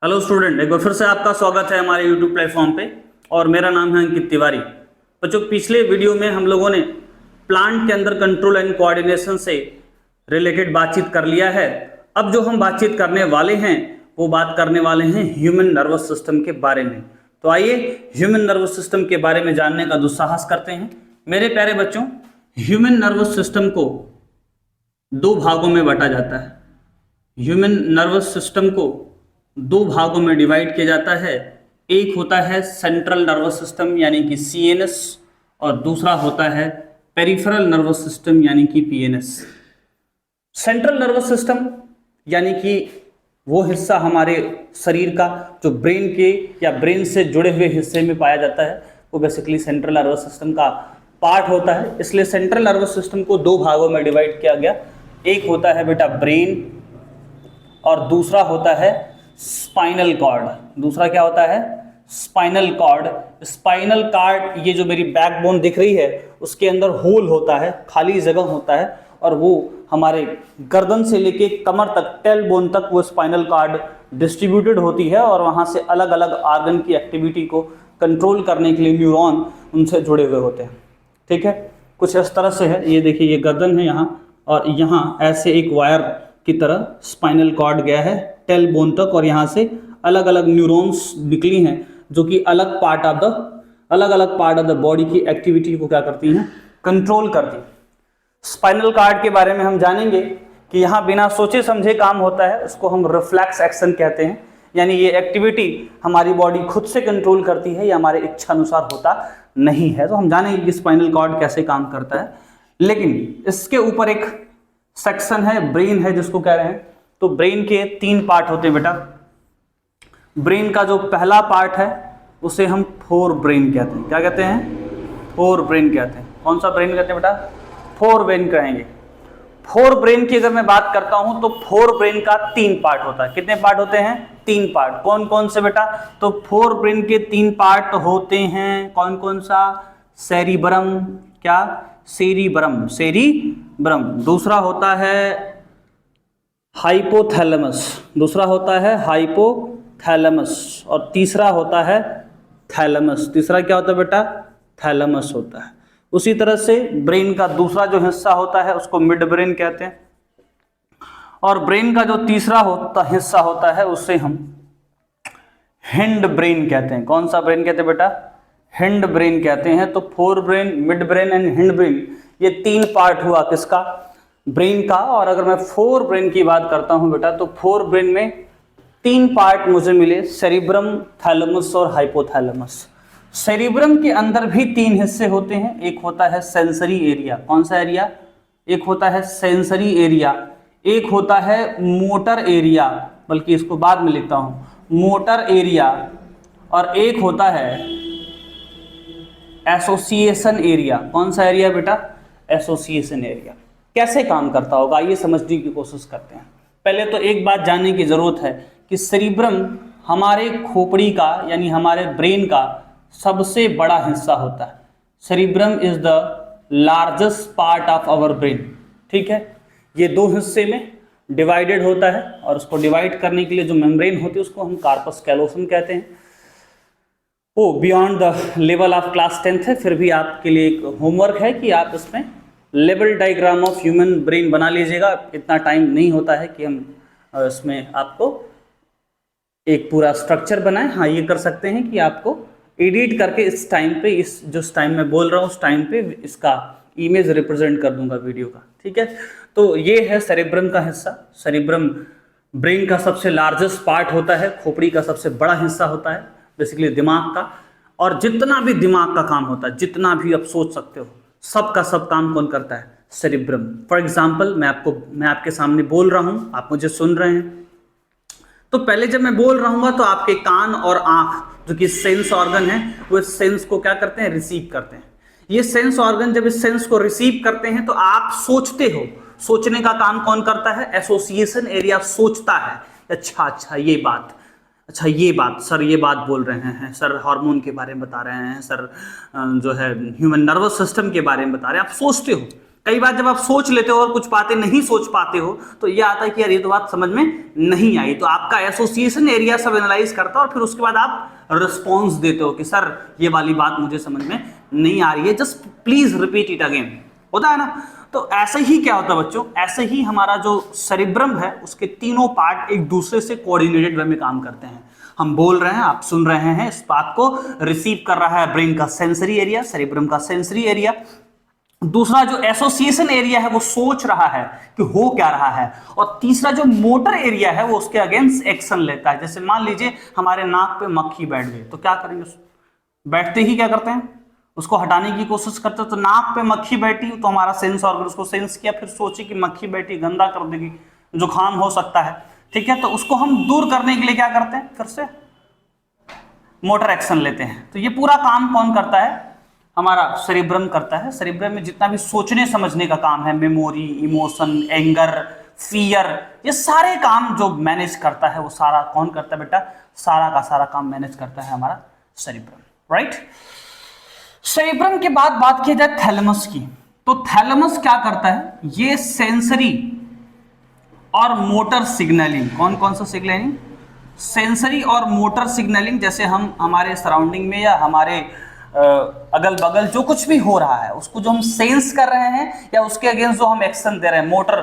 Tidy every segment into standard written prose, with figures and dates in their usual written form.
Hello student, एक बार फिर से आपका स्वागत है हमारे यूट्यूब प्लेटफॉर्म पे। और मेरा नाम है अंकित तिवारी। बच्चों, पिछले वीडियो में हम लोगों ने प्लांट के अंदर कंट्रोल एंड कोऑर्डिनेशन से रिलेटेड बातचीत कर लिया है। अब जो हम बातचीत करने वाले हैं वो बात करने वाले हैं ह्यूमन नर्वस सिस्टम के बारे में। तो आइए ह्यूमन नर्वस सिस्टम के बारे में जानने का दुस्साहस करते हैं। मेरे प्यारे बच्चों, ह्यूमन नर्वस सिस्टम को दो भागों में बांटा जाता है। ह्यूमन नर्वस सिस्टम को दो भागों में डिवाइड किया जाता है। एक होता है सेंट्रल नर्वस सिस्टम यानी कि सीएनएस, और दूसरा होता है पेरिफेरल नर्वस सिस्टम यानी कि पीएनएस। सेंट्रल नर्वस सिस्टम यानी कि वो हिस्सा हमारे शरीर का जो ब्रेन के या ब्रेन से जुड़े हुए हिस्से में पाया जाता है, वो बेसिकली सेंट्रल नर्वस सिस्टम का पार्ट होता है। इसलिए सेंट्रल नर्वस सिस्टम को दो भागों में डिवाइड किया गया। एक होता है बेटा ब्रेन और दूसरा होता है स्पाइनल कॉर्ड। दूसरा क्या होता है? Spinal cord. स्पाइनल कॉर्ड, ये जो मेरी बैकबोन दिख रही है उसके अंदर होल होता है, खाली जगह होता है, और वो हमारे गर्दन से लेके कमर तक, टेल बोन तक वो स्पाइनल कॉर्ड डिस्ट्रीब्यूटेड होती है। और वहाँ से अलग अलग ऑर्गन की एक्टिविटी को कंट्रोल करने के लिए न्यूरॉन उनसे जुड़े हुए होते हैं। ठीक है, कुछ इस तरह से है। ये देखिए, ये गर्दन है यहाँ, और यहाँ ऐसे एक वायर की तरह स्पाइनल कॉर्ड गया है टेल बोन तक, और यहाँ से अलग अलग न्यूरॉन्स निकली हैं जो कि अलग अलग पार्ट ऑफ द बॉडी की एक्टिविटी को क्या करती हैं? कंट्रोल करती हैं। स्पाइनल कॉर्ड के बारे में हम जानेंगे कि यहाँ बिना सोचे समझे काम होता है, उसको हम रिफ्लेक्स एक्शन कहते हैं। यानी ये एक्टिविटी हमारी बॉडी खुद से कंट्रोल करती है, या हमारे इच्छा अनुसार होता नहीं है। तो हम जानेंगे कि स्पाइनल कॉर्ड कैसे काम करता है। लेकिन इसके ऊपर एक सेक्शन है, ब्रेन है, जिसको कह रहे हैं। तो ब्रेन के तीन पार्ट होते हैं बेटा। ब्रेन का जो पहला पार्ट है उसे हम फोर ब्रेन कहते हैं। क्या कहते हैं? फोर ब्रेन कहते हैं। कौन सा ब्रेन कहते हैं बेटा? फोर ब्रेन कहेंगे। फोर ब्रेन की अगर मैं बात करता हूं तो फोर ब्रेन का तीन पार्ट होता है। कितने पार्ट होते हैं? तीन पार्ट। कौन कौन से बेटा? तो फोर ब्रेन के तीन पार्ट होते हैं। कौन कौन सा? सेरिब्रम। क्या? सेरिब्रम। दूसरा होता है हाइपोथैलेमस। और तीसरा होता है थैलेमस। तीसरा क्या होता है बेटा? थैलेमस होता है। उसी तरह से ब्रेन का दूसरा जो हिस्सा होता है उसको मिड ब्रेन कहते हैं, और ब्रेन का जो तीसरा हिस्सा होता है उससे हम हिंड ब्रेन कहते हैं। कौन सा ब्रेन कहते हैं बेटा? हिंड ब्रेन कहते हैं। तो fore brain, mid brain and hind brain, ये तीन पार्ट हुआ किसका? ब्रेन का। और अगर मैं फोर ब्रेन की बात करता हूं बेटा, तो फोर ब्रेन में तीन पार्ट मुझे मिले, सेरिब्रम, थैलेमस और हाइपोथैलेमस। सेरिब्रम के अंदर भी तीन हिस्से होते हैं। एक होता है सेंसरी एरिया। कौन सा एरिया? एक होता है सेंसरी एरिया, एक होता है मोटर एरिया, बल्कि इसको बाद में लिखता हूं, मोटर एरिया, और एक होता है एसोसिएशन एरिया। कौन सा एरिया बेटा? Association area. कैसे काम करता होगा, ये समझने की कोशिश करते हैं। पहले तो एक बात जानने की जरूरत है कि सेरिब्रम हमारे खोपड़ी का यानी हमारे ब्रेन का सबसे बड़ा हिस्सा होता है। Cerebrum is the largest part of our brain. ठीक है, ये दो हिस्से में डिवाइडेड होता है, और उसको डिवाइड करने के लिए जो मेम्ब्रेन होती है उसको हम कार्पस कैलोसम कहते हैं। वो beyond the level of class 10th है। फिर भी आपके लिए एक होमवर्क है कि आप इसमें level diagram of human brain बना लीजिएगा। इतना टाइम नहीं होता है कि हम इसमें आपको एक पूरा स्ट्रक्चर बनाएं। हाँ, ये कर सकते हैं कि आपको एडिट करके इस टाइम पे, इस जो टाइम में बोल रहा हूँ उस टाइम पे इसका इमेज रिप्रेजेंट कर दूंगा वीडियो का। ठीक है, तो ये है सेरिब्रम का हिस्सा। सेरिब्रम ब्रेन का सबसे लार्जेस्ट पार्ट होता है, खोपड़ी का सबसे बड़ा हिस्सा होता है, बेसिकली दिमाग का। और जितना भी दिमाग का काम होता है, जितना भी आप सोच सकते हो, सबका सब काम कौन करता है? सेरिब्रम। फॉर एग्जाम्पल, मैं आपके सामने बोल रहा हूँ, आप मुझे सुन रहे हैं, तो पहले जब मैं बोल रहा हूँ तो आपके कान और आंख, जो कि सेंस ऑर्गन है, वो इस सेंस को क्या करते हैं? रिसीव करते हैं। ये सेंस ऑर्गन जब इस सेंस को रिसीव करते हैं तो आप सोचते हो। सोचने का काम कौन करता है? एसोसिएशन एरिया सोचता है। अच्छा ये बात सर, ये बात बोल रहे हैं सर, हार्मोन के बारे में बता रहे हैं सर, जो है ह्यूमन नर्वस सिस्टम के बारे में बता रहे हैं, आप सोचते हो। कई बार जब आप सोच लेते हो और कुछ बातें नहीं सोच पाते हो तो ये आता है कि यार ये तो बात समझ में नहीं आई, तो आपका एसोसिएशन एरिया सब एनालाइज करता है और फिर उसके बाद आप रिस्पॉन्स देते हो कि सर ये वाली बात मुझे समझ में नहीं आ रही है, just please repeat it again, होता है ना। तो ऐसे ही क्या होता है बच्चों, ऐसे ही हमारा जो सेरिब्रम है उसके तीनों पार्ट एक दूसरे से कोऑर्डिनेटेड वे में काम करते हैं। हम बोल रहे हैं, आप सुन रहे हैं, इस बात को रिसीव कर रहा है ब्रेन का सेंसरी एरिया, सेरिब्रम का सेंसरी एरिया। दूसरा जो एसोसिएशन एरिया है वो सोच रहा है कि हो क्या रहा है, और तीसरा जो मोटर एरिया है वो उसके अगेंस्ट एक्शन लेता है। जैसे मान लीजिए हमारे नाक पे मक्खी बैठ गई तो क्या करेंगे, बैठते ही क्या करते हैं, उसको हटाने की कोशिश करते हैं। तो नाक पे मक्खी बैठी तो हमारा सेंस ऑर्गन उसको सेंस किया, फिर सोचे कि मक्खी बैठी गंदा कर देगी, जुकाम हो सकता है, ठीक है, तो उसको हम दूर करने के लिए क्या करते हैं, फिर से मोटर एक्शन लेते हैं। तो ये पूरा काम कौन करता है, हमारा सेरिब्रम करता है। सेरिब्रम में जितना भी सोचने समझने का काम है, मेमोरी, इमोशन, एंगर, फियर, ये सारे काम जो मैनेज करता है वो सारा कौन करता है बेटा, सारा का सारा काम मैनेज करता है हमारा सेरिब्रम, राइट। सेरिब्रम के बाद बात की जाए थैलेमस की, तो थैलेमस क्या करता है, ये सेंसरी और मोटर सिग्नलिंग, कौन कौन सा सिग्नलिंग, सेंसरी और मोटर सिग्नलिंग, जैसे हम हमारे सराउंडिंग में या हमारे अगल बगल जो कुछ भी हो रहा है उसको जो हम सेंस कर रहे हैं या उसके अगेंस्ट जो हम एक्शन दे रहे हैं, मोटर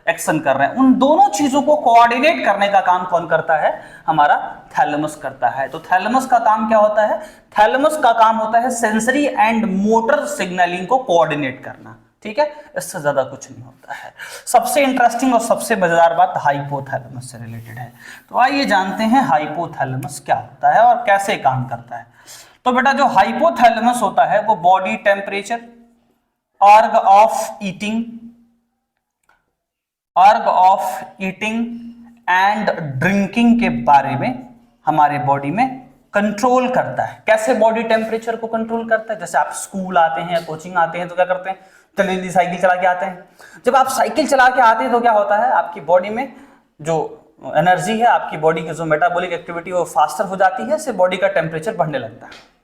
एक्शन कर रहे हैं, उन दोनों चीजों को कोऑर्डिनेट करने का काम कौन करता है, हमारा थैलेमस करता है। तो थैलेमस का काम क्या होता है, थैलेमस का काम होता है सेंसरी एंड मोटर सिग्नलिंग को कोऑर्डिनेट करना, ठीक है, इससे ज्यादा कुछ नहीं होता है। सबसे इंटरेस्टिंग और सबसे मजेदार बात हाइपोथैलेमस से रिलेटेड है। तो आइए जानते हैं हाइपोथैलेमस क्या होता है और कैसे काम करता है। तो बेटा जो हाइपोथैलेमस होता है वो बॉडी टेम्परेचर, अर्ग ऑफ ईटिंग एंड ड्रिंकिंग के बारे में हमारे बॉडी में कंट्रोल करता है। कैसे बॉडी टेम्परेचर को कंट्रोल करता है, जैसे आप स्कूल आते हैं या कोचिंग आते हैं तो क्या करते हैं, जल्दी साइकिल चला के आते हैं। जब आप साइकिल चला के आते हैं तो क्या होता है, आपकी बॉडी में जो एनर्जी है, आपकी बॉडी की जो मेटाबॉलिक एक्टिविटी वो फास्टर हो जाती है, इससे बॉडी का टेम्परेचर बढ़ने लगता है।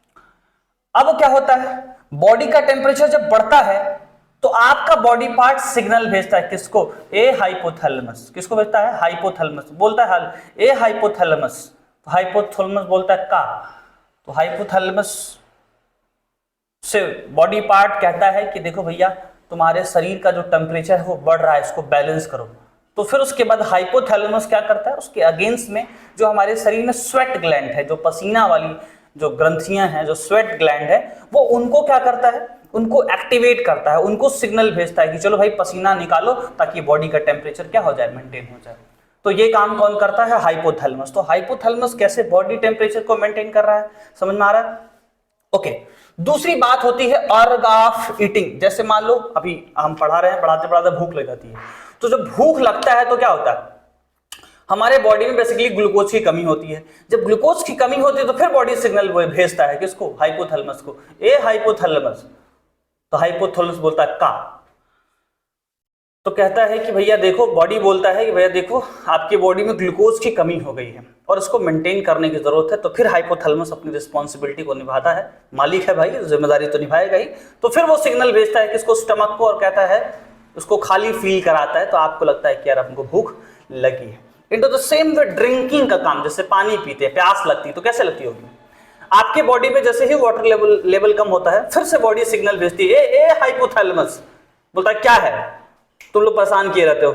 अब क्या होता है, बॉडी का टेम्परेचर जब बढ़ता है तो आपका बॉडी पार्ट सिग्नल भेजता है, किसको, ए हाइपोथैलेमस, किसको भेजता है, हाइपोथैलेमस, बोलता है ए हाइपोथैलेमस, तो हाइपोथैलेमस बोलता है का, तो हाइपोथैलेमस से बॉडी पार्ट कहता है कि देखो भैया तुम्हारे शरीर का जो टेम्परेचर है वो बढ़ रहा है, इसको बैलेंस करो। तो फिर उसके बाद हाइपोथैलेमस क्या करता है, उसके अगेंस्ट में जो हमारे शरीर में स्वेट ग्लैंड है, जो पसीना वाली जो ग्रंथियां हैं, जो स्वेट ग्लैंड है, वो उनको क्या करता है, उनको एक्टिवेट करता है, उनको सिग्नल भेजता है कि चलो भाई पसीना निकालो ताकि बॉडी का टेम्परेचर क्या हो जाए, मेंटेन हो जाए। तो ये काम कौन करता है, हाइपोथैलेमस। तो हाइपोथैलेमस कैसे बॉडी टेम्परेचर को मेंटेन कर रहा है, समझ में आ रहा है, ओके। दूसरी बात होती है अर्ग ऑफ ईटिंग। जैसे मान लो अभी हम पढ़ा रहे हैं, पढ़ाते पढ़ाते भूख लग जाती है, तो जब भूख लगता है तो क्या होता है, हमारे बॉडी में बेसिकली ग्लूकोज की कमी होती है। जब ग्लूकोज की कमी होती है तो फिर बॉडी सिग्नल भेजता है किसको, हाइपोथैलेमस को, ए हाइपोथैलेमस, तो हाइपोथैलेमस बोलता है का, तो कहता है कि भैया देखो, बॉडी बोलता है कि भैया देखो आपकी बॉडी में ग्लूकोज की कमी हो गई है और इसको मेंटेन करने की जरूरत है। तो फिर हाइपोथैलेमस अपनी रिस्पॉन्सिबिलिटी को निभाता है, मालिक है भाई, जिम्मेदारी तो निभाएगा ही। तो फिर वो सिग्नल भेजता है किसको, स्टमक को, और कहता है उसको खाली फील कराता है, तो आपको लगता है कि यार हमको भूख लगी है। Into the same way drinking का काम, जैसे पानी पीते हैं, प्यास लगती है तो कैसे लगती होगी, आपके बॉडी में जैसे ही वाटर लेवल कम होता है फिर से बॉडी सिग्नल भेजती है, ए हाइपोथैलेमस, बोलता है क्या है, तुम लोग परेशान किए रहते हो,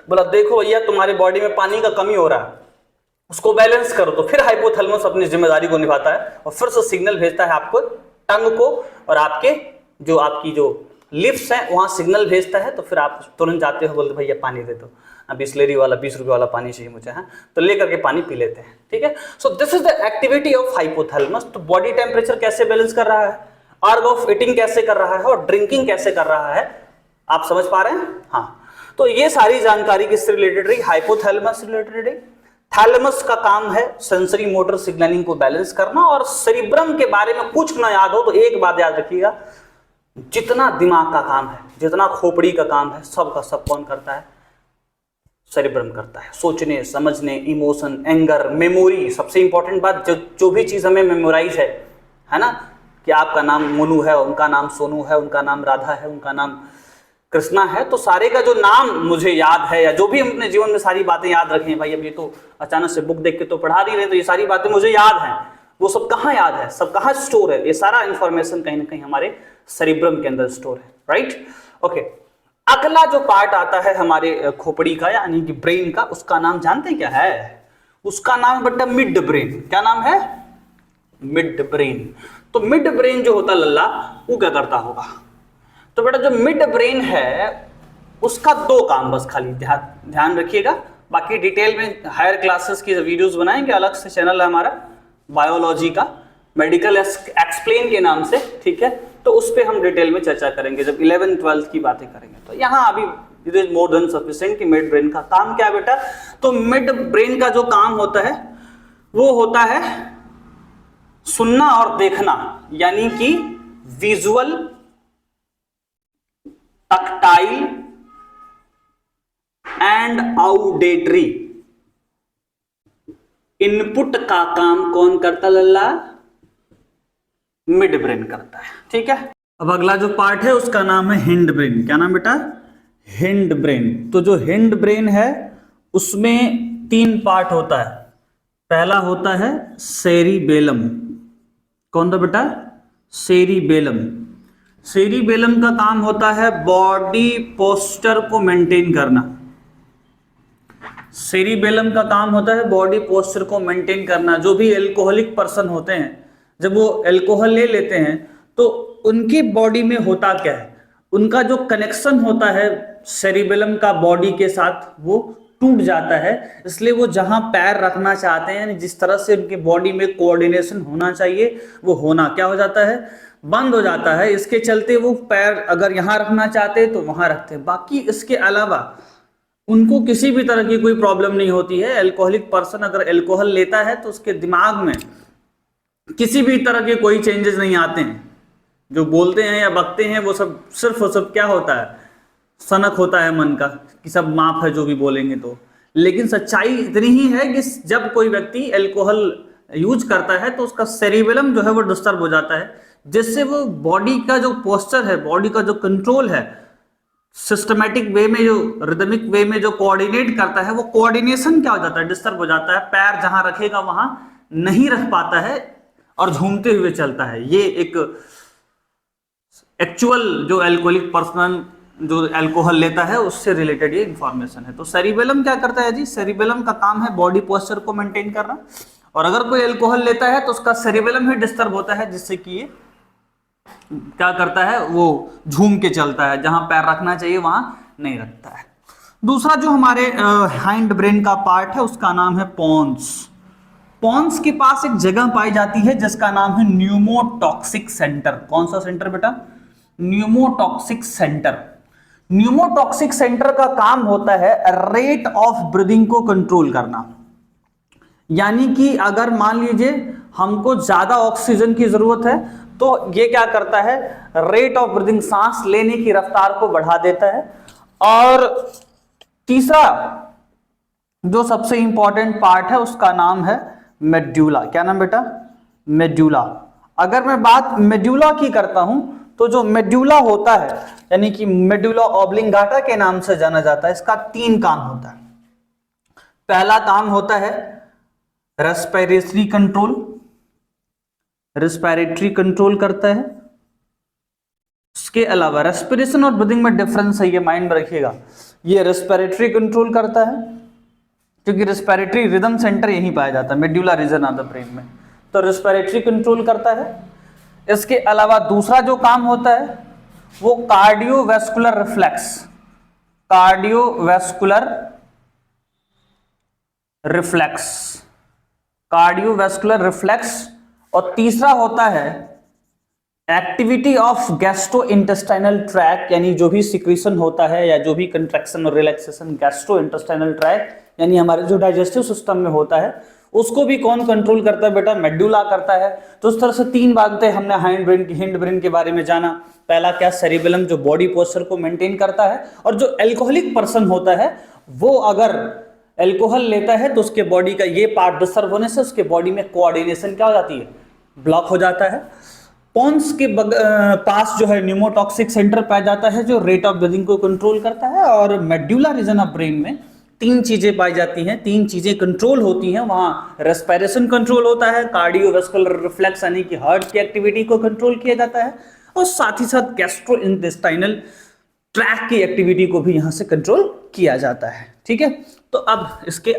बोला देखो भैया तुम्हारी बॉडी में पानी का कमी हो रहा है, उसको बैलेंस करो। तो फिर हाइपोथैलेमस अपनी जिम्मेदारी को निभाता है और फिर से सिग्नल भेजता है आपको टंग को, और आपकी जो लिप्स हैं वहां सिग्नल भेजता है। तो फिर आप तुरंत जाते हो, बोलते भैया पानी दे दो, बिस्लेरी वाला 20 रुपए वाला पानी चाहिए मुझे, है, तो लेकर के पानी पी लेते हैं, ठीक है। So this is the activity of hypothalamus. तो बॉडी टेम्परेचर कैसे बैलेंस कर रहा है, अर्ग ऑफ ईटिंग कैसे कर रहा है, और ड्रिंकिंग कैसे कर रहा है, आप समझ पा रहे हैं, हाँ। तो ये सारी जानकारी किससे रिलेटेड रही, हाइपोथैलेमस से रिलेटेड रही। थैलेमस का काम है सेंसरी मोटर सिग्नलिंग को बैलेंस करना, और सेरिब्रम के बारे में कुछ ना याद हो तो एक बात याद रखिएगा, जितना दिमाग का काम है, जितना खोपड़ी का काम है, सब का सब कौन करता है, सेरिब्रम करता है। सोचने समझने, इमोशन, एंगर, मेमोरी, सबसे इंपॉर्टेंट बात, जो भी चीज हमें मेमोराइज है ना, कि आपका नाम मोनू है, उनका नाम सोनू है, उनका नाम राधा है, उनका नाम कृष्णा है, तो सारे का जो नाम मुझे याद है या जो भी हम अपने जीवन में सारी बातें याद रखें, भाई अब ये तो अचानक से बुक देख के तो पढ़ा नहीं रहे, तो ये सारी बातें मुझे याद हैं, वो सब कहाँ याद है, सब कहाँ स्टोर है, ये सारा इंफॉर्मेशन कहीं ना कहीं हमारे सेरिब्रम के अंदर स्टोर है, राइट। ओके, अगला जो पार्ट आता है हमारे खोपड़ी का यानी कि ब्रेन का, उसका नाम जानते हैं क्या है? उसका नाम है बेटा मिड ब्रेन। क्या नाम है? Mid brain. तो मिड ब्रेन जो होता लल्ला, वो क्या करता होगा? तो बेटा जो मिड ब्रेन है उसका दो काम बस खाली ध्यान रखिएगा, बाकी डिटेल में हायर क्लासेस की वीडियोस बनाएंगे, अलग से चैनल है हमारा बायोलॉजी का, मेडिकल एक्सप्लेन के नाम से, ठीक है, तो उस पर हम डिटेल में चर्चा करेंगे जब 11th 12th की बातें करेंगे। तो यहाँ अभी it is more than sufficient कि मिड ब्रेन का काम क्या है बेटा। तो मिड ब्रेन का जो काम होता है वो होता है सुनना और देखना, यानी कि विजुअल, टक्टाइल एंड आउडेटरी इनपुट का काम कौन करता लल्ला? मिड ब्रेन करता है, ठीक है। अब अगला जो पार्ट है उसका नाम है हिंड ब्रेन। क्या नाम बेटा? Hind brain. तो जो हिंड ब्रेन है उसमें 3 पार्ट होता है। पहला होता है सेरिबेलम। कौन था बेटा? सेरिबेलम। सेरिबेलम का काम होता है बॉडी पोस्चर को मेंटेन करना। सेरिबेलम का काम होता है बॉडी पोस्चर को मेंटेन करना। जो भी एल्कोहलिक पर्सन होते हैं, जब वो अल्कोहल ले लेते हैं तो उनकी बॉडी में होता क्या है, उनका जो कनेक्शन होता है सेरिबेलम का बॉडी के साथ वो टूट जाता है। इसलिए वो जहां पैर रखना चाहते हैं, जिस तरह से उनकी बॉडी में कोऑर्डिनेशन होना चाहिए, वो होना क्या हो जाता है? बंद हो जाता है। इसके चलते वो पैर अगर यहां रखना चाहते हैं तो वहां रखते हैं। बाकी इसके अलावा उनको किसी भी तरह की कोई प्रॉब्लम नहीं होती है। अल्कोहलिक पर्सन अगर अल्कोहल लेता है तो उसके दिमाग में किसी भी तरह के कोई चेंजेस नहीं आते हैं। जो बोलते हैं या बकते हैं वो सब सिर्फ वो सब क्या होता है? सनक होता है मन का कि सब माफ है जो भी बोलेंगे तो। लेकिन सच्चाई इतनी ही है कि जब कोई व्यक्ति अल्कोहल यूज करता है तो उसका सेरिबेलम जो है वो डिस्टर्ब हो जाता है, जिससे वो बॉडी का जो पोस्चर है, बॉडी का जो कंट्रोल है, सिस्टमेटिक वे में, जो रिदमिक वे में जो कोऑर्डिनेट करता है, वो कोऑर्डिनेशन क्या हो जाता है? डिस्टर्ब हो जाता है। पैर जहां रखेगा वहां नहीं रख पाता है और झूमते हुए चलता है। ये एक एक्चुअल जो अल्कोहलिक पर्सन जो अल्कोहल लेता है उससे रिलेटेड ये इंफॉर्मेशन है। तो सेरिबेलम क्या करता है जी? सेरिबेलम का काम है बॉडी पोस्चर को मेंटेन करना, और अगर कोई अल्कोहल लेता है तो उसका सेरिबेलम ही डिस्टर्ब होता है, जिससे कि ये क्या करता है? वो झूम के चलता है, जहां पैर रखना चाहिए वहां नहीं रखता है। दूसरा जो हमारे हाइंड ब्रेन का पार्ट है उसका नाम है पोन्स। पोन्स के पास एक जगह पाई जाती है जिसका नाम है न्यूमोटॉक्सिक सेंटर। कौन सा सेंटर बेटा? Pneumotaxic centre. न्यूमोटॉक्सिक सेंटर का काम होता है रेट ऑफ ब्रीदिंग को कंट्रोल करना। यानी कि अगर मान लीजिए हमको ज्यादा ऑक्सीजन की जरूरत है तो ये क्या करता है? रेट ऑफ ब्रीदिंग, सांस लेने की रफ्तार को बढ़ा देता है। और तीसरा जो सबसे इंपॉर्टेंट पार्ट है उसका नाम है मेड्यूला। क्या नाम बेटा? मेड्यूला। अगर मैं बात मेड्यूला की करता हूं तो जो मेड्यूला होता है, यानी कि मेड्यूला ऑब्लिंगाटा के नाम से जाना जाता है, इसका 3 काम होता है। पहला काम होता है रेस्पिरेटरी कंट्रोल, रेस्पिरेटरी कंट्रोल करता है। इसके अलावा रेस्पिरेशन और ब्रीदिंग में डिफरेंस है, ये माइंड में रखिएगा। ये रेस्पिरेटरी कंट्रोल करता है क्योंकि रेस्पिरेटरी रिदम सेंटर यहीं पाया जाता है, medulla region of the brain में, तो रेस्पिरेटरी कंट्रोल करता है। इसके अलावा दूसरा जो काम होता है वो cardiovascular reflex, cardiovascular reflex, cardiovascular reflex. और तीसरा होता है activity of gastro intestinal tract, यानी जो भी सिक्रीशन होता है या जो भी कंट्रैक्शन और रिलैक्सेशन गैस्ट्रो इंटेस्टाइनल ट्रैक, यानी हमारे जो डाइजेस्टिव सिस्टम में होता है, उसको भी कौन कंट्रोल करता है बेटा? मेड्यूला करता है। तो इस तरह से 3 बातें हमने हिंड ब्रेन के बारे में जाना। पहला क्या? सेरिबेलम जो बॉडी पोस्चर को मेंटेन करता है, और जो अल्कोहलिक पर्सन होता है वो अगर अल्कोहल लेता है तो उसके बॉडी का ये पार्ट डिस्टर्ब होने से उसके बॉडी में कोऑर्डिनेशन क्या हो जाती है? ब्लॉक हो जाता है। पॉन्स के पास जो है न्यूमोटॉक्सिक सेंटर पाया जाता है जो रेट ऑफ ब्रीदिंग को कंट्रोल करता है। और मेड्यूला रीजन ऑफ ब्रेन में तीन चीजें पाई जाती हैं, तीन चीजें कंट्रोल होती हैं। वहां रेस्पिरेशन कंट्रोल होता है, कार्डियोवास्कुलर रिफ्लेक्स यानी कि हार्ट की एक्टिविटी को कंट्रोल किया जाता है, और साथ ही साथ गैस्ट्रोइंटेस्टाइनल ट्रैक की एक्टिविटी को भी यहां से कंट्रोल किया जाता है। ठीक है, तो अब इसके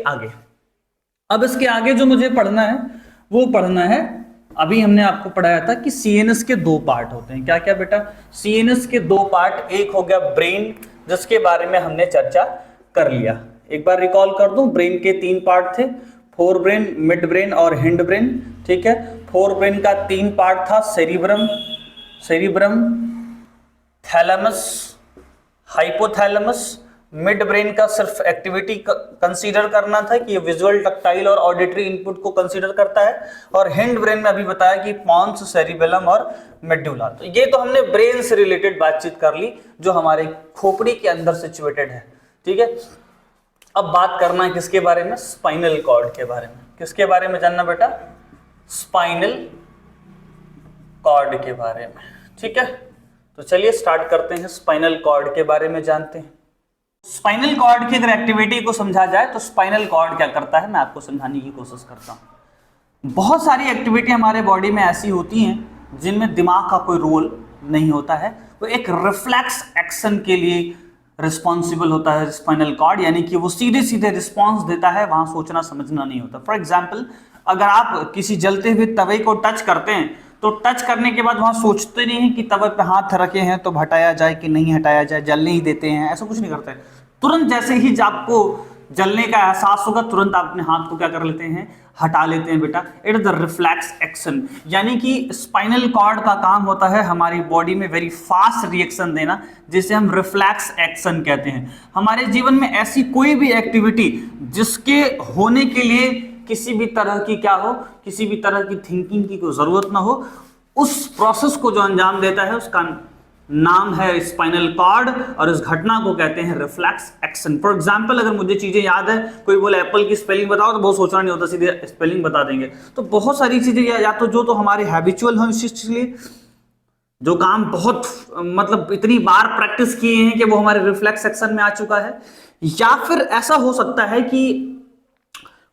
आगे जो मुझे पढ़ना है वो पढ़ना है, अभी हमने आपको पढ़ाया था कि सीएनएस के दो पार्ट होते हैं। क्या क्या बेटा? सीएनएस के दो पार्ट, एक हो गया ब्रेन जिसके बारे में हमने चर्चा कर लिया। एक बार रिकॉल कर दूं, ब्रेन के तीन पार्ट थे, फोर ब्रेन, मिड ब्रेन और हिंड ब्रेन। ठीक है, फोर ब्रेन का तीन पार्ट था, cerebrum, thalamus, hypothalamus. Mid brain का सिर्फ एक्टिविटी कंसीडर करना था कि ये विजुअल, टक्टाइल और ऑडिटरी इनपुट को कंसीडर करता है। और हिंड ब्रेन में अभी बताया कि पॉन्स, सेरिबेलम और मेडुला। तो ये तो हमने ब्रेन से रिलेटेड बातचीत कर ली जो हमारे खोपड़ी के अंदर सिचुएटेड है। ठीक है, अब बात करना है किसके बारे में? स्पाइनल कॉर्ड के बारे में। किसके बारे में जानना बेटा? स्पाइनल कॉर्ड के बारे में। ठीक है, तो चलिए स्टार्ट करते हैं, स्पाइनल कॉर्ड के बारे में जानते हैं। स्पाइनल कॉर्ड की अगर एक्टिविटी को समझा जाए तो स्पाइनल कॉर्ड क्या करता है, मैं आपको समझाने की कोशिश करता हूं। बहुत सारी एक्टिविटी हमारे बॉडी में ऐसी होती हैं जिनमें दिमाग का कोई रोल नहीं होता है, वो एक रिफ्लेक्स एक्शन के लिए रिस्पॉन्सिबल होता है स्पाइनल कॉर्ड, यानी कि वो सीधे सीधे रिस्पॉन्स देता है, वहां सोचना समझना नहीं होता। फॉर एग्जाम्पल, अगर आप किसी जलते हुए तवे को टच करते हैं तो टच करने के बाद वहां सोचते नहीं है कि तवे पे हाथ रखे हैं तो हटाया जाए कि नहीं हटाया जाए, जलने ही देते हैं, ऐसा कुछ नहीं करते। तुरंत जैसे ही आपको जलने का एहसास होगा तुरंत आप अपने हाथ को क्या कर लेते हैं, हटा लेते हैं बेटा। It is the reflex action, यानी कि स्पाइनल कॉर्ड का काम होता है हमारी बॉडी में वेरी फास्ट रिएक्शन देना, जिसे हम रिफ्लेक्स एक्शन कहते हैं। हमारे जीवन में ऐसी कोई भी एक्टिविटी जिसके होने के लिए किसी भी तरह की क्या हो, किसी भी तरह की थिंकिंग की कोई जरूरत ना हो, उस प्रोसेस को जो अंजाम देता है उसका नाम है स्पाइनल कॉर्ड, और इस घटना को कहते हैं रिफ्लेक्स एक्शन। फॉर एग्जांपल, अगर मुझे चीजें याद है, कोई बोले एप्पल की स्पेलिंग बताओ तो बहुत सोचना नहीं होता, सीधे स्पेलिंग बता देंगे। तो बहुत सारी चीजें या तो हमारे हैबिचुअल हो, इसलिए जो काम बहुत मतलब इतनी बार प्रैक्टिस किए हैं कि वो हमारे रिफ्लेक्स एक्शन में आ चुका है, या फिर ऐसा हो सकता है कि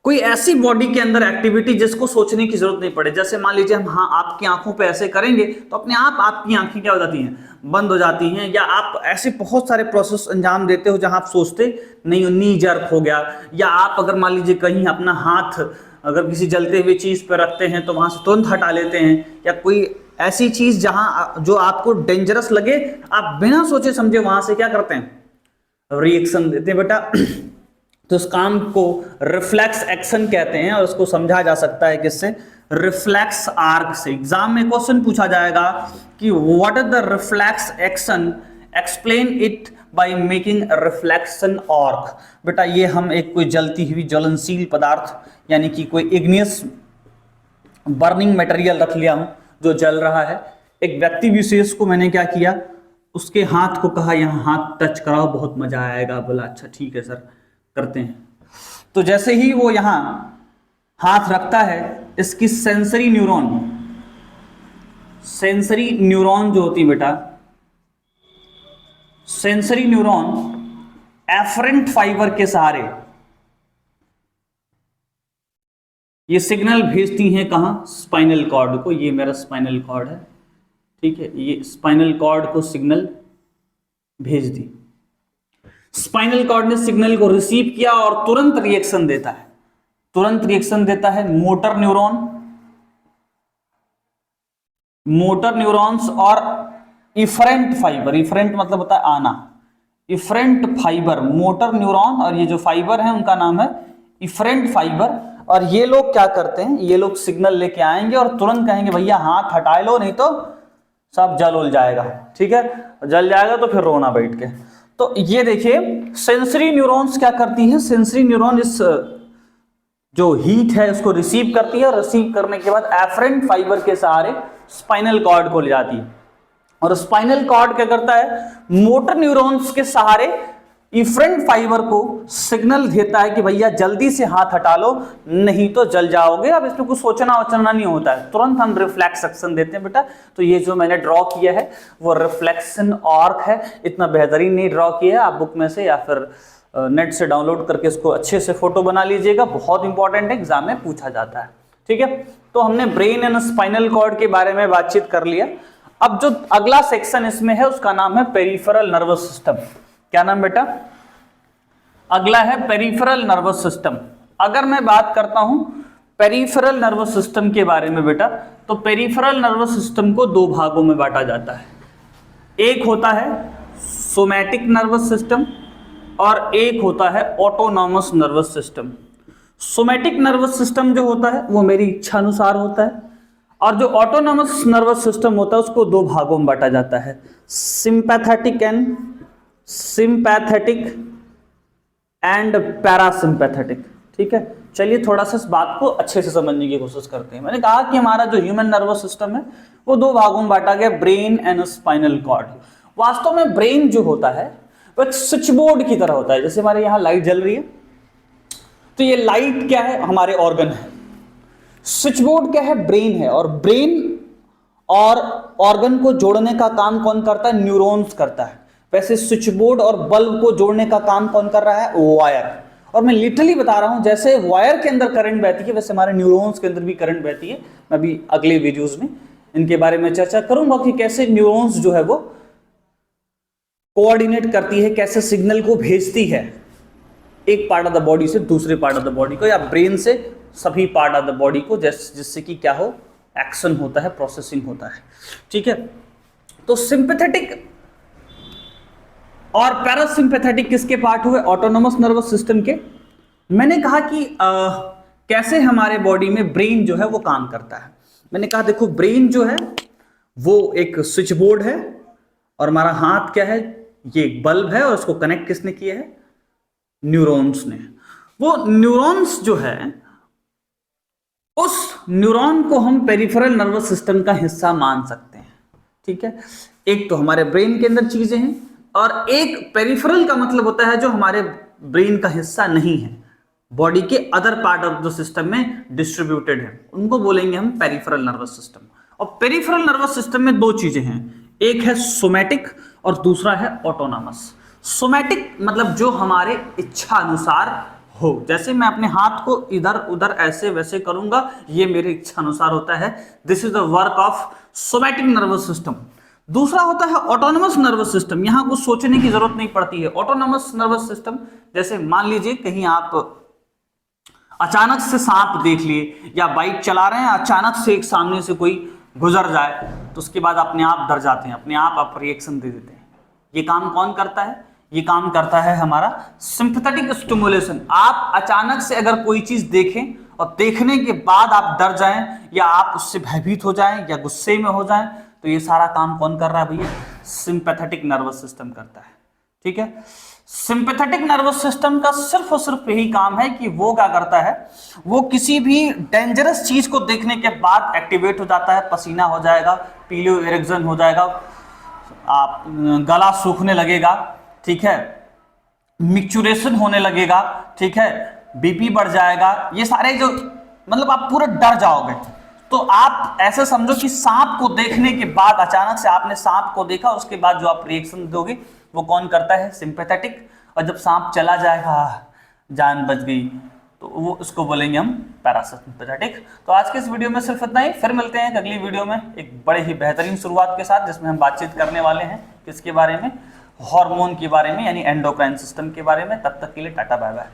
कोई ऐसी बॉडी के अंदर एक्टिविटी जिसको सोचने की जरूरत नहीं पड़े। जैसे मान लीजिए हम आपकी आंखों पे ऐसे करेंगे तो अपने आप आपकी आंखें क्या हो जाती हैं, बंद हो जाती हैं, या आप ऐसे बहुत सारे प्रोसेस अंजाम देते हो जहां आप सोचते नहीं हो, नी जर्क हो गया, या आप अगर मान लीजिए कहीं अपना हाथ अगर किसी जलते हुए चीज पर रखते हैं तो वहां से तुरंत हटा लेते हैं, या कोई ऐसी चीज जहां जो आपको डेंजरस लगे आप बिना सोचे समझे वहां से क्या करते हैं, रिएक्शन देते हैं बेटा। तो इस काम को रिफ्लेक्स एक्शन कहते हैं, और उसको समझा जा सकता है किससे, रिफ्लेक्स आर्क से। एग्जाम में क्वेश्चन पूछा जाएगा कि what is the reflex action, explain it by making reflection arc. बेटा ये हम एक कोई जलती हुई ज्वलनशील पदार्थ यानी कि कोई इग्नियस बर्निंग मटेरियल रख लिया हूं जो जल रहा है, एक व्यक्ति विशेष को मैंने क्या किया, उसके हाथ को कहा यहाँ हाथ टच कराओ बहुत मजा आएगा, बोला अच्छा ठीक है सर करते हैं। तो जैसे ही वो यहां हाथ रखता है, इसकी सेंसरी न्यूरॉन जो होती है बेटा, सेंसरी न्यूरॉन एफरेंट फाइबर के सहारे ये सिग्नल भेजती हैं कहां, स्पाइनल कॉर्ड को। ये मेरा स्पाइनल कॉर्ड है, ठीक है, ये स्पाइनल कॉर्ड को सिग्नल भेज दी। स्पाइनल कॉर्ड ने सिग्नल को रिसीव किया और तुरंत रिएक्शन देता है मोटर न्यूरॉन्स और इफरेंट फाइबर। इफरेंट मतलब होता है आना, इफरेंट फाइबर, मोटर न्यूरॉन और ये जो फाइबर है उनका नाम है इफरेंट फाइबर। और ये लोग क्या करते हैं, ये लोग सिग्नल लेके आएंगे और तुरंत कहेंगे भैया हाथ हटा लो नहीं तो सब जल जाएगा। ठीक है, जल जाएगा तो फिर रोना बैठ के। तो ये देखिए सेंसरी न्यूरॉन्स क्या करती है, सेंसरी न्यूरॉन इस जो हीट है उसको रिसीव करती है, और रिसीव करने के बाद एफरेंट फाइबर के सहारे स्पाइनल कॉर्ड को ले जाती है। और स्पाइनल कॉर्ड क्या करता है, मोटर न्यूरॉन्स के सहारे इफरेंट फाइबर को सिग्नल देता है कि भैया जल्दी से हाथ हटा लो, नहीं तो जल जाओगे। अब इसमें कुछ सोचना वोचना नहीं होता है, तुरंत हम रिफ्लेक्स एक्शन देते हैं बेटा। तो ये जो मैंने ड्रॉ किया है वो रिफ्लेक्शन आर्क है, इतना बेहतरीन नहीं ड्रॉ किया है, आप बुक में से या फिर नेट से डाउनलोड करके इसको अच्छे से फोटो बना लीजिएगा, बहुत इंपॉर्टेंट है, एग्जाम में पूछा जाता है। ठीक है, तो हमने ब्रेन एंड स्पाइनल कॉर्ड के बारे में बातचीत कर लिया। अब जो अगला सेक्शन इसमें है उसका नाम है पेरिफेरल नर्वस सिस्टम। क्या नाम बेटा? अगला है पेरिफेरल नर्वस सिस्टम। अगर मैं बात करता हूं पेरिफेरल नर्वस सिस्टम के बारे में बेटा, तो पेरिफेरल नर्वस सिस्टम को दो भागों में बांटा जाता है। एक होता है सोमैटिक नर्वस सिस्टम और एक होता है autonomous nervous system. Somatic nervous system जो होता है वो मेरी इच्छा अनुसार होता है, और जो ऑटोनॉमस नर्वस सिस्टम होता है उसको दो भागों में बांटा जाता है, सिंपैथेटिक एंड पैरासिम्पैथेटिक। ठीक है, चलिए थोड़ा सा इस बात को अच्छे से समझने की कोशिश करते हैं। मैंने कहा कि हमारा जो ह्यूमन नर्वस सिस्टम है वो दो भागों में बांटा गया, ब्रेन एंड स्पाइनल कॉर्ड। वास्तव में ब्रेन जो होता है वो एक स्विच बोर्ड की तरह होता है। जैसे हमारे यहाँ लाइट जल रही है, तो ये लाइट क्या है? हमारे ऑर्गन है। स्विच बोर्ड क्या है? ब्रेन है। और ब्रेन और ऑर्गन को जोड़ने का काम कौन करता है? न्यूरॉन्स करता है। वैसे स्विच बोर्ड और बल्ब को जोड़ने का काम कौन कर रहा है? वायर। और मैं लिटरली बता रहा हूं, जैसे वायर के अंदर करंट बहती है वैसे हमारे न्यूरॉन्स के अंदर भी करंट बहती है। मैं भी अगले वीडियोस में इनके बारे में चर्चा करूंगा कि कैसे न्यूरॉन्स जो है वो कोऑर्डिनेट करती है, कैसे सिग्नल को भेजती है एक पार्ट ऑफ द बॉडी से दूसरे पार्ट ऑफ द बॉडी को, या ब्रेन से सभी पार्ट ऑफ द बॉडी को, जिससे कि क्या हो, एक्शन होता है, प्रोसेसिंग होता है। ठीक है, तो सिंपैथेटिक और पैरासिम्पैथेटिक किसके पार्ट हुए? ऑटोनॉमस नर्वस सिस्टम के। मैंने कहा कि कैसे हमारे बॉडी में ब्रेन जो है वो काम करता है। मैंने कहा देखो, ब्रेन जो है वो एक स्विच बोर्ड है और हमारा हाथ क्या है? ये एक बल्ब है, और उसको कनेक्ट किसने किया है? न्यूरॉन्स ने। वो न्यूरॉन्स जो है, उस न्यूरॉन को हम पेरिफेरल नर्वस सिस्टम का हिस्सा मान सकते हैं। ठीक है, एक तो हमारे ब्रेन के अंदर चीजें हैं, और एक पेरिफेरल का मतलब होता है जो हमारे ब्रेन का हिस्सा नहीं है, बॉडी के other part of the system में डिस्ट्रीब्यूटेड है, उनको बोलेंगे हम पेरिफेरल नर्वस सिस्टम। और पेरिफेरल नर्वस सिस्टम में दो चीजें हैं, एक है सोमैटिक और दूसरा है ऑटोनॉमस। सोमैटिक मतलब जो हमारे इच्छा अनुसार हो, जैसे मैं अपने हाथ को इधर उधर ऐसे वैसे करूंगा, ये मेरे इच्छा अनुसार होता है। This is the work of somatic nervous system. दूसरा होता है ऑटोनॉमस नर्वस सिस्टम। यहां कुछ सोचने की जरूरत नहीं पड़ती है। ऑटोनॉमस नर्वस सिस्टम, जैसे मान लीजिए कहीं आप अचानक से सांप देख लिए, या बाइक चला रहे हैं, अचानक से एक सामने से कोई गुजर जाए, तो उसके बाद अपने आप डर जाते हैं, अपने आप रिएक्शन दे देते हैं। ये काम कौन करता है? ये काम करता है हमारा सिंपैथेटिक स्टिमुलेशन। आप अचानक से अगर कोई चीज देखें और देखने के बाद आप डर जाएं, या आप उससे भयभीत हो जाएं, या गुस्से में हो जाएं, तो ये सारा काम कौन कर रहा है भैया? सिंपैथेटिक नर्वस सिस्टम करता है। ठीक है, सिंपैथेटिक नर्वस सिस्टम का सिर्फ और सिर्फ यही काम है कि वो क्या करता है, वो किसी भी डेंजरस चीज को देखने के बाद एक्टिवेट हो जाता है, पसीना हो जाएगा, पीलियो इरेक्शन हो जाएगा, आप गला सूखने लगेगा, ठीक है, मिक्चुरेशन होने लगेगा, ठीक है, बीपी बढ़ जाएगा, ये सारे जो मतलब आप पूरा डर जाओगे। तो आप ऐसे समझो कि सांप को देखने के बाद, अचानक से आपने सांप को देखा, उसके बाद जो आप रिएक्शन दोगे वो कौन करता है? सिंपैथेटिक। और जब सांप चला जाएगा, जान बच गई, तो वो उसको बोलेंगे हम पैरासिम्पैथेटिक। तो आज के इस वीडियो में सिर्फ इतना ही, फिर मिलते हैं अगली वीडियो में एक बड़े ही बेहतरीन शुरुआत के साथ, जिसमें हम बातचीत करने वाले हैं किसके बारे में? हार्मोन के बारे में, यानी एंडोक्राइन सिस्टम के बारे में। तब तक के लिए टाटा बाय बाय।